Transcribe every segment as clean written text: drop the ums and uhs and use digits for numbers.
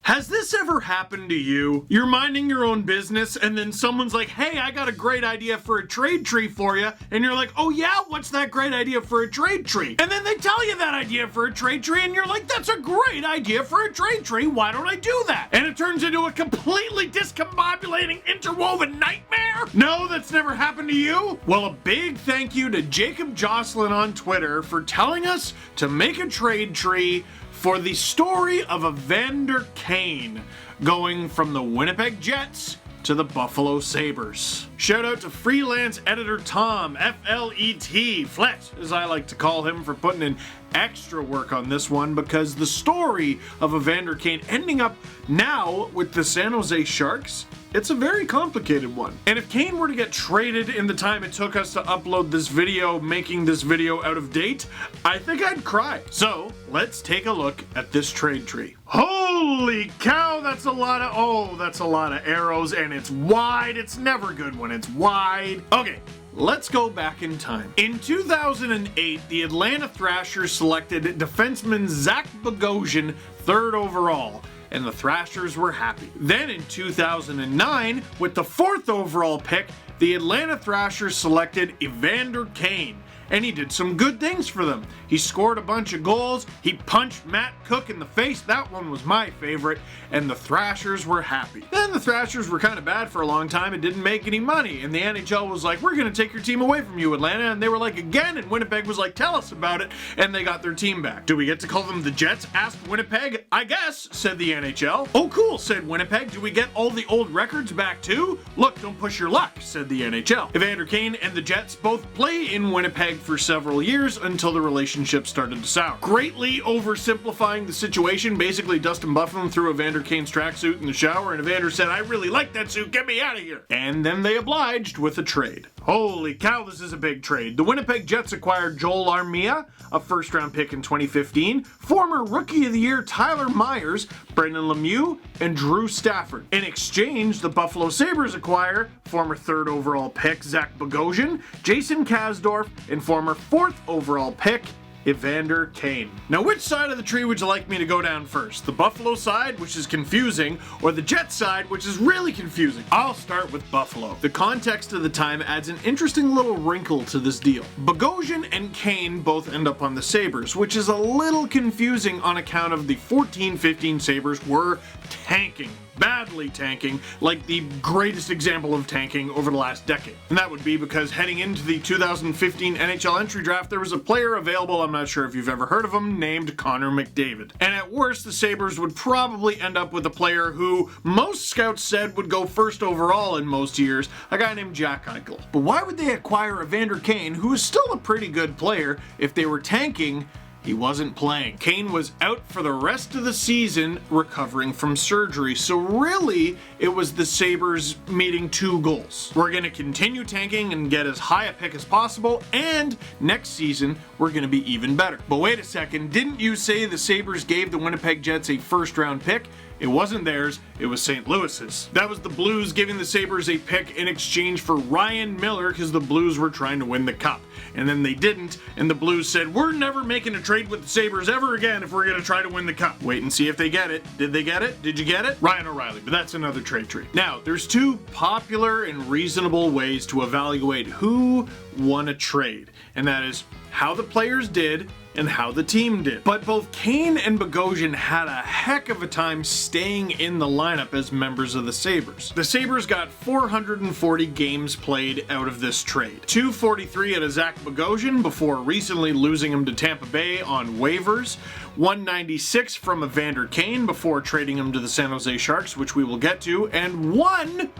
Has this ever happened to you? You're minding your own business and then someone's like, hey, I got a great idea for a trade tree for you. And you're like, oh yeah, what's that great idea for a trade tree? And then they tell you that idea for a trade tree and you're like, that's a great idea for a trade tree. Why don't I do that? And it turns into a completely discombobulating interwoven nightmare? No, that's never happened to you? Well, a big thank you to Jacob Jocelyn on Twitter for telling us to make a trade tree for the story of Evander Kane going from the Winnipeg Jets to the Buffalo Sabres. Shout out to freelance editor Tom, F-L-E-T, Flet, as I like to call him, for putting in extra work on this one, because the story of Evander Kane ending up now with the San Jose Sharks, it's a very complicated one. And if Kane were to get traded in the time it took us to upload this video, making this video out of date, I think I'd cry. So, let's take a look at this trade tree. Holy cow, that's a lot of arrows, and it's wide. It's never good when it's wide. Okay, let's go back in time. In 2008, the Atlanta Thrashers selected defenseman Zach Bogosian 3rd overall, and the Thrashers were happy. Then in 2009, with the 4th overall pick, the Atlanta Thrashers selected Evander Kane, and he did some good things for them. He scored a bunch of goals, he punched Matt Cook in the face, that one was my favorite, and the Thrashers were happy. Then the Thrashers were kind of bad for a long time and didn't make any money, and the NHL was like, we're gonna take your team away from you, Atlanta, and they were like, again, and Winnipeg was like, tell us about it, and they got their team back. Do we get to call them the Jets? Asked Winnipeg. I guess, said the NHL. Oh cool, said Winnipeg. Do we get all the old records back too? Look, don't push your luck, said the NHL. Evander Kane and the Jets both play in Winnipeg for several years until the relationship started to sour. Greatly oversimplifying the situation, basically Dustin Buffalo threw Evander Kane's tracksuit in the shower and Evander said, I really like that suit, get me out of here. And then they obliged with a trade. Holy cow, this is a big trade. The Winnipeg Jets acquired Joel Armia, a first-round pick in 2015, former Rookie of the Year Tyler Myers, Brendan Lemieux, and Drew Stafford. In exchange, the Buffalo Sabres acquire former 3rd overall pick Zach Bogosian, Jason Kasdorf, and former 4th overall pick Evander Kane. Now, which side of the tree would you like me to go down first? The Buffalo side, which is confusing, or the Jets side, which is really confusing? I'll start with Buffalo. The context of the time adds an interesting little wrinkle to this deal. Bogosian and Kane both end up on the Sabres, which is a little confusing on account of the 14-15 Sabres were tanking. Badly tanking, like the greatest example of tanking over the last decade. And that would be because heading into the 2015 NHL entry draft, there was a player available, I'm not sure if you've ever heard of him, named Connor McDavid. And at worst, the Sabres would probably end up with a player who most scouts said would go 1st overall in most years, a guy named Jack Eichel. But why would they acquire Evander Kane, who is still a pretty good player, if they were tanking? He wasn't playing. Kane was out for the rest of the season recovering from surgery, so really it was the Sabres meeting 2 goals. We're going to continue tanking and get as high a pick as possible, and next season we're going to be even better. But wait a second, didn't you say the Sabres gave the Winnipeg Jets a 1st-round pick? It wasn't theirs, it was St. Louis's. That was the Blues giving the Sabres a pick in exchange for Ryan Miller because the Blues were trying to win the Cup. And then they didn't, and the Blues said, we're never making a trade with the Sabres ever again if we're going to try to win the Cup. Wait and see if they get it. Did they get it? Did you get it? Ryan O'Reilly, but that's another trade tree. Now, there's 2 popular and reasonable ways to evaluate who won a trade, and that is how the players did and how the team did. But both Kane and Bogosian had a heck of a time staying in the lineup as members of the Sabres. The Sabres got 440 games played out of this trade. 243 out of Zach Bogosian before recently losing him to Tampa Bay on waivers. 196 from Evander Kane before trading him to the San Jose Sharks, which we will get to, and 1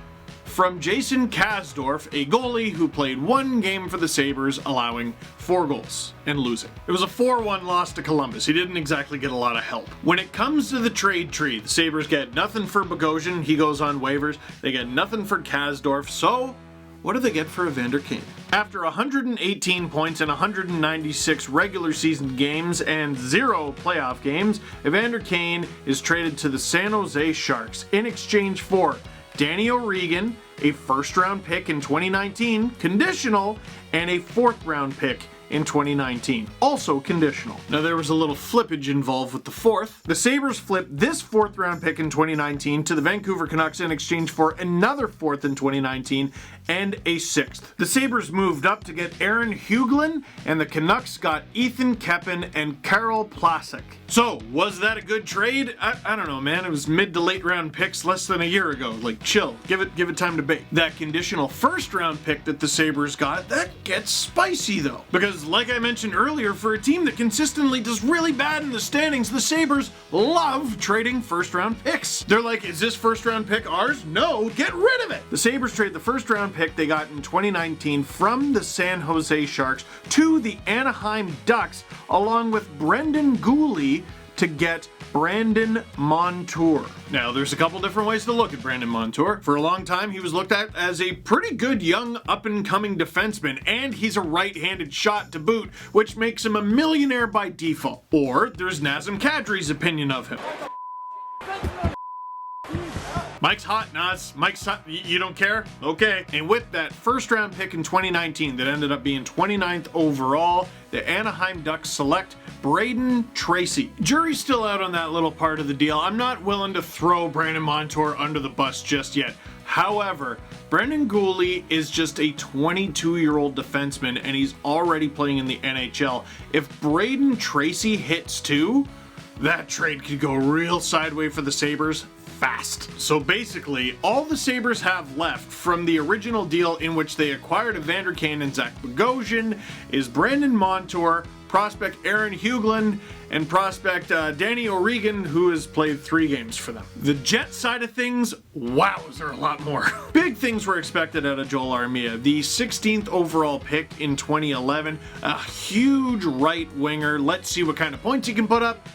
from Jason Kasdorf, a goalie who played 1 game for the Sabres, allowing 4 goals and losing. It was a 4-1 loss to Columbus. He didn't exactly get a lot of help. When it comes to the trade tree, the Sabres get nothing for Bogosian. He goes on waivers. They get nothing for Kasdorf. So what do they get for Evander Kane? After 118 points in 196 regular season games and 0 playoff games, Evander Kane is traded to the San Jose Sharks in exchange for Danny O'Regan, a 1st-round pick in 2019, conditional, and a 4th-round pick in 2019, also conditional. Now there was a little flippage involved with the fourth. The Sabres flipped this 4th round pick in 2019 to the Vancouver Canucks in exchange for another 4th in 2019 and a 6th. The Sabres moved up to get Aaron Huglen, and the Canucks got Ethan Keppen and Karel Plasek. So, was that a good trade? I don't know, man. It was mid to late round picks less than a year ago. Like, chill. Give it time to bake. That conditional 1st round pick that the Sabres got, that gets spicy though. Because like I mentioned earlier, for a team that consistently does really bad in the standings, the Sabres love trading 1st round picks. They're like, is this 1st round pick ours? No, get rid of it. The Sabres trade the 1st round pick they got in 2019 from the San Jose Sharks to the Anaheim Ducks, along with Brendan Gooley, to get Brandon Montour. Now, there's a couple different ways to look at Brandon Montour. For a long time, he was looked at as a pretty good young up-and-coming defenseman, and he's a right-handed shot to boot, which makes him a millionaire by default. Or there's Nazem Kadri's opinion of him. Mike's hot, Naz. Mike's hot. You don't care? Okay. And with that 1st round pick in 2019 that ended up being 29th overall, the Anaheim Ducks select Braden Tracy. Jury's still out on that little part of the deal. I'm not willing to throw Brandon Montour under the bus just yet. However, Brendan Gooley is just a 22-year-old defenseman, and he's already playing in the NHL. If Braden Tracy hits too, that trade could go real sideways for the Sabres fast. So basically, all the Sabres have left from the original deal in which they acquired Evander Kane and Zach Bogosian is Brandon Montour, prospect Aaron Huglen, and prospect Danny O'Regan, who has played 3 games for them. The Jets side of things, wow, is there a lot more. Big things were expected out of Joel Armia. The 16th overall pick in 2011, a huge right winger. Let's see what kind of points he can put up.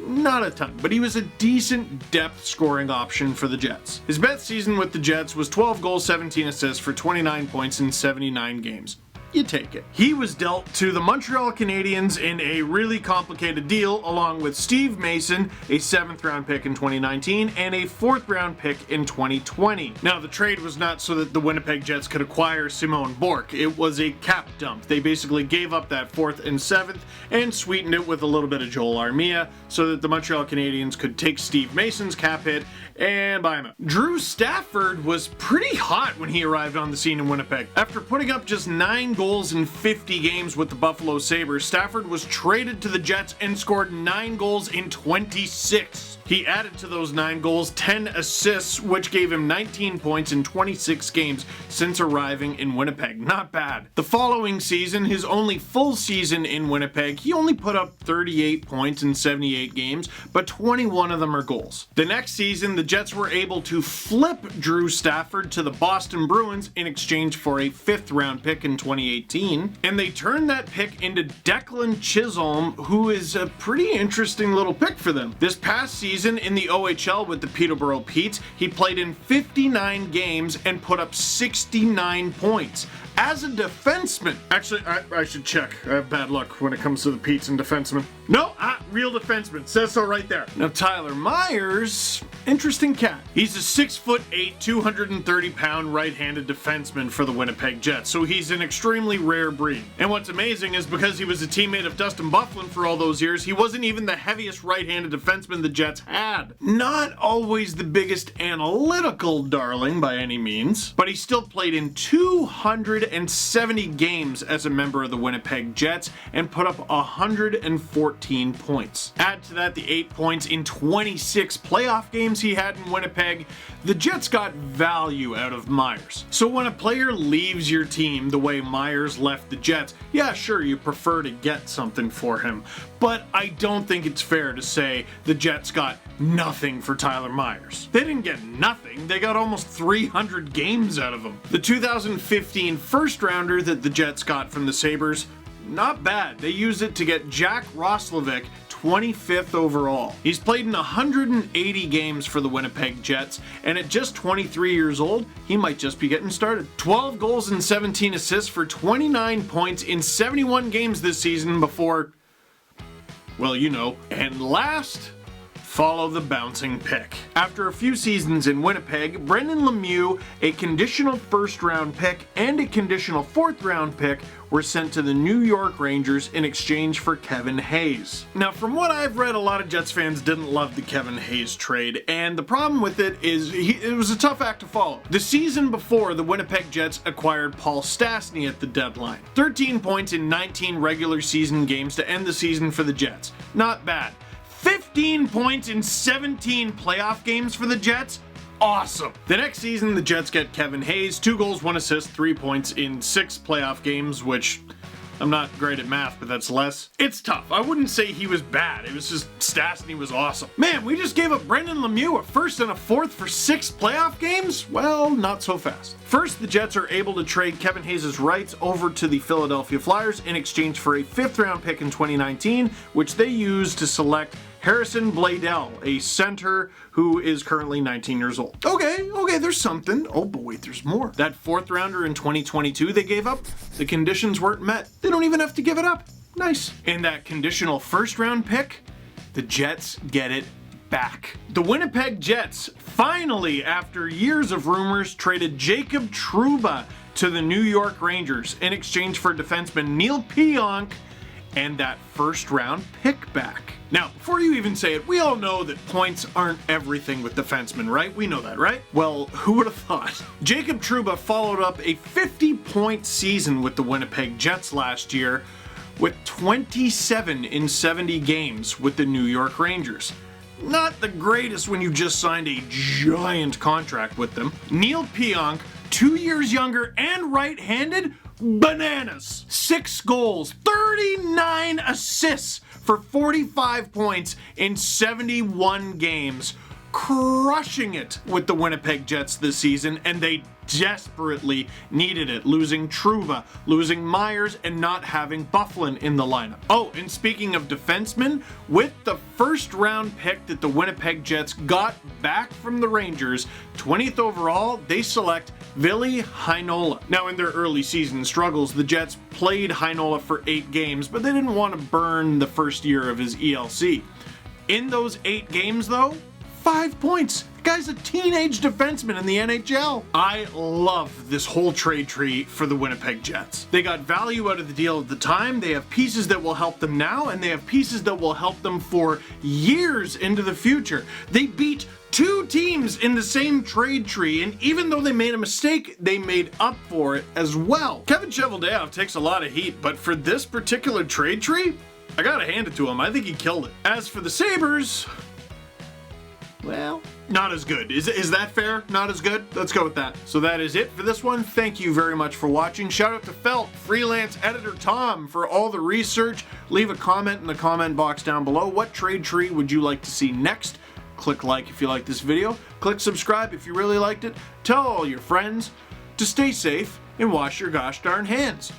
Not a ton, but he was a decent depth scoring option for the Jets. His best season with the Jets was 12 goals, 17 assists for 29 points in 79 games. You take it. He was dealt to the Montreal Canadiens in a really complicated deal, along with Steve Mason, a 7th round pick in 2019, and a 4th round pick in 2020. Now, the trade was not so that the Winnipeg Jets could acquire Simone Bourque. It was a cap dump. They basically gave up that 4th and 7th and sweetened it with a little bit of Joel Armia so that the Montreal Canadiens could take Steve Mason's cap hit and buy him out. Drew Stafford was pretty hot when he arrived on the scene in Winnipeg. After putting up just 9 goals in 50 games with the Buffalo Sabres, Stafford was traded to the Jets and scored 9 goals in 26. He added to those 9 goals 10 assists, which gave him 19 points in 26 games since arriving in Winnipeg. Not bad. The following season, his only full season in Winnipeg, he only put up 38 points in 78 games, but 21 of them are goals. The next season, the Jets were able to flip Drew Stafford to the Boston Bruins in exchange for a 5th round pick in 2018, and they turned that pick into Declan Chisholm, who is a pretty interesting little pick for them. This past season in the OHL with the Peterborough Petes, he played in 59 games and put up 69 points. As a defenseman, actually, I should check. I have bad luck when it comes to the Petes and defensemen. No, real defenseman. Says so right there. Now, Tyler Myers, interesting cat. He's a 6'8", 230-pound right-handed defenseman for the Winnipeg Jets, so he's an extremely rare breed. And what's amazing is because he was a teammate of Dustin Byfuglien for all those years, he wasn't even the heaviest right-handed defenseman the Jets had. Not always the biggest analytical darling by any means, but he still played in 270 games as a member of the Winnipeg Jets and put up 114 points. Add to that the 8 points in 26 playoff games he had in Winnipeg. The Jets got value out of Myers. So when a player leaves your team the way Myers left the Jets, yeah, sure, you prefer to get something for him. But I don't think it's fair to say the Jets got nothing for Tyler Myers. They didn't get nothing, they got almost 300 games out of him. The 2015 first rounder that the Jets got from the Sabres, not bad. They used it to get Jack Roslovic, 25th overall. He's played in 180 games for the Winnipeg Jets, and at just 23 years old, he might just be getting started. 12 goals and 17 assists for 29 points in 71 games this season before, well, you know. And last, Follow the bouncing pick. After a few seasons in Winnipeg, Brendan Lemieux, a conditional first-round pick and a conditional fourth-round pick, were sent to the New York Rangers in exchange for Kevin Hayes. Now, from what I've read, a lot of Jets fans didn't love the Kevin Hayes trade, and the problem with it is it was a tough act to follow. The season before, the Winnipeg Jets acquired Paul Stastny at the deadline. 13 points in 19 regular season games to end the season for the Jets. Not bad. 15 points in 17 playoff games for the Jets? Awesome. The next season, the Jets get Kevin Hayes, 2 goals, 1 assist, 3 points in 6 playoff games, which I'm not great at math, but that's less. It's tough. I wouldn't say he was bad. It was just Stastny was awesome. Man, we just gave up Brendan Lemieux a first and a fourth for 6 playoff games? Well, not so fast. First, the Jets are able to trade Kevin Hayes' rights over to the Philadelphia Flyers in exchange for a 5th-round pick in 2019, which they used to select Harrison Bladel, a center who is currently 19 years old. Okay, there's something. Oh, but wait, there's more. That 4th rounder in 2022 they gave up, the conditions weren't met. They don't even have to give it up. Nice. And that conditional 1st-round pick, the Jets get it back. The Winnipeg Jets finally, after years of rumors, traded Jacob Trouba to the New York Rangers in exchange for defenseman Neil Pionk and that 1st-round pick back. Now, before you even say it, we all know that points aren't everything with defensemen, right? We know that, right? Well, who would have thought? Jacob Trouba followed up a 50-point season with the Winnipeg Jets last year with 27 in 70 games with the New York Rangers. Not the greatest when you just signed a giant contract with them. Neil Pionk, 2 years younger and right-handed? Bananas! 6 goals, 39 assists for 45 points in 71 games. Crushing it with the Winnipeg Jets this season, and they desperately needed it, losing Trouba, losing Myers, and not having Bufflin in the lineup. Oh, and speaking of defensemen, with the 1st-round pick that the Winnipeg Jets got back from the Rangers, 20th overall, they select Ville Heinola. Now, in their early season struggles, the Jets played Heinola for 8 games, but they didn't want to burn the first year of his ELC. In those 8 games, though, 5 points. The guy's a teenage defenseman in the NHL. I love this whole trade tree for the Winnipeg Jets. They got value out of the deal at the time, they have pieces that will help them now, and they have pieces that will help them for years into the future. They beat 2 teams in the same trade tree, and even though they made a mistake, they made up for it as well. Kevin Cheveldayoff takes a lot of heat, but for this particular trade tree, I gotta hand it to him. I think he killed it. As for the Sabres, well, not as good. Is that fair? Not as good? Let's go with that. So that is it for this one. Thank you very much for watching. Shout out to Felt, freelance editor Tom for all the research. Leave a comment in the comment box down below. What trade tree would you like to see next? Click like if you like this video. Click subscribe if you really liked it. Tell all your friends to stay safe and wash your gosh darn hands.